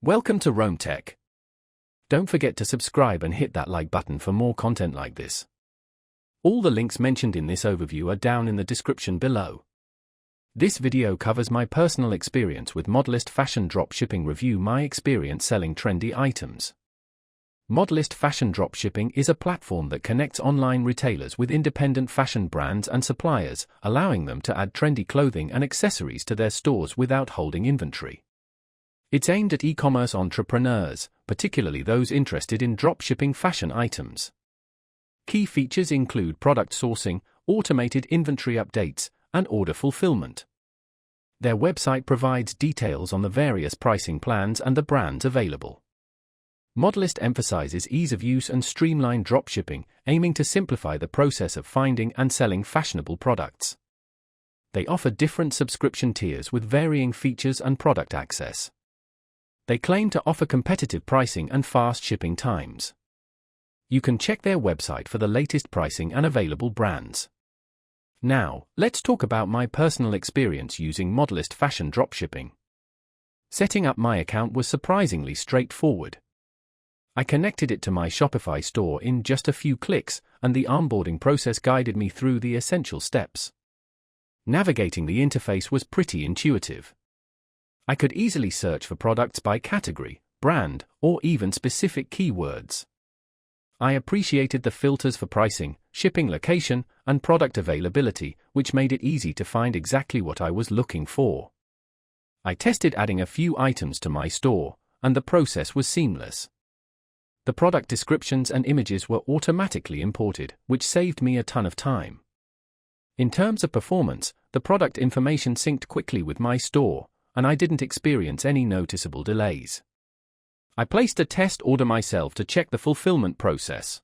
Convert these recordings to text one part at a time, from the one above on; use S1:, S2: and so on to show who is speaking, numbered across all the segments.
S1: Welcome to Rome Tech. Don't forget to subscribe and hit that like button for more content like this. All the links mentioned in this overview are down in the description below. This video covers my personal experience with Modalyst Fashion Dropshipping. Review my experience selling trendy items. Modalyst Fashion Dropshipping is a platform that connects online retailers with independent fashion brands and suppliers, allowing them to add trendy clothing and accessories to their stores without holding inventory. It's aimed at e-commerce entrepreneurs, particularly those interested in dropshipping fashion items. Key features include product sourcing, automated inventory updates, and order fulfillment. Their website provides details on the various pricing plans and the brands available. Modalyst emphasizes ease of use and streamlined dropshipping, aiming to simplify the process of finding and selling fashionable products. They offer different subscription tiers with varying features and product access. They claim to offer competitive pricing and fast shipping times. You can check their website for the latest pricing and available brands. Now, let's talk about my personal experience using Modalyst Fashion Dropshipping. Setting up my account was surprisingly straightforward. I connected it to my Shopify store in just a few clicks, and the onboarding process guided me through the essential steps. Navigating the interface was pretty intuitive. I could easily search for products by category, brand, or even specific keywords. I appreciated the filters for pricing, shipping location, and product availability, which made it easy to find exactly what I was looking for. I tested adding a few items to my store, and the process was seamless. The product descriptions and images were automatically imported, which saved me a ton of time. In terms of performance, the product information synced quickly with my store, and I didn't experience any noticeable delays. I placed a test order myself to check the fulfillment process.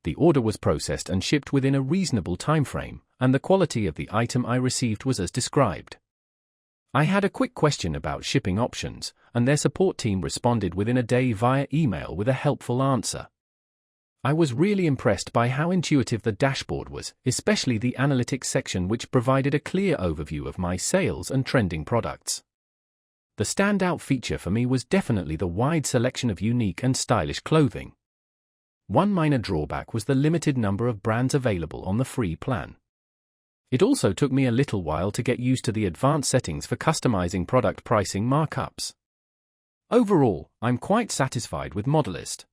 S1: The order was processed and shipped within a reasonable timeframe, and the quality of the item I received was as described. I had a quick question about shipping options, and their support team responded within a day via email with a helpful answer. I was really impressed by how intuitive the dashboard was, especially the analytics section, which provided a clear overview of my sales and trending products. The standout feature for me was definitely the wide selection of unique and stylish clothing. One minor drawback was the limited number of brands available on the free plan. It also took me a little while to get used to the advanced settings for customizing product pricing markups. Overall, I'm quite satisfied with Modalyst.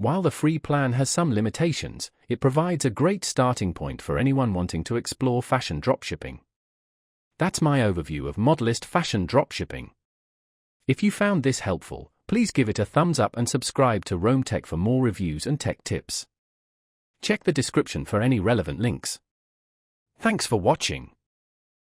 S1: While the free plan has some limitations, it provides a great starting point for anyone wanting to explore fashion dropshipping. That's my overview of Modalyst Fashion Dropshipping. If you found this helpful, please give it a thumbs up and subscribe to Rome Tech for more reviews and tech tips. Check the description for any relevant links. Thanks for watching.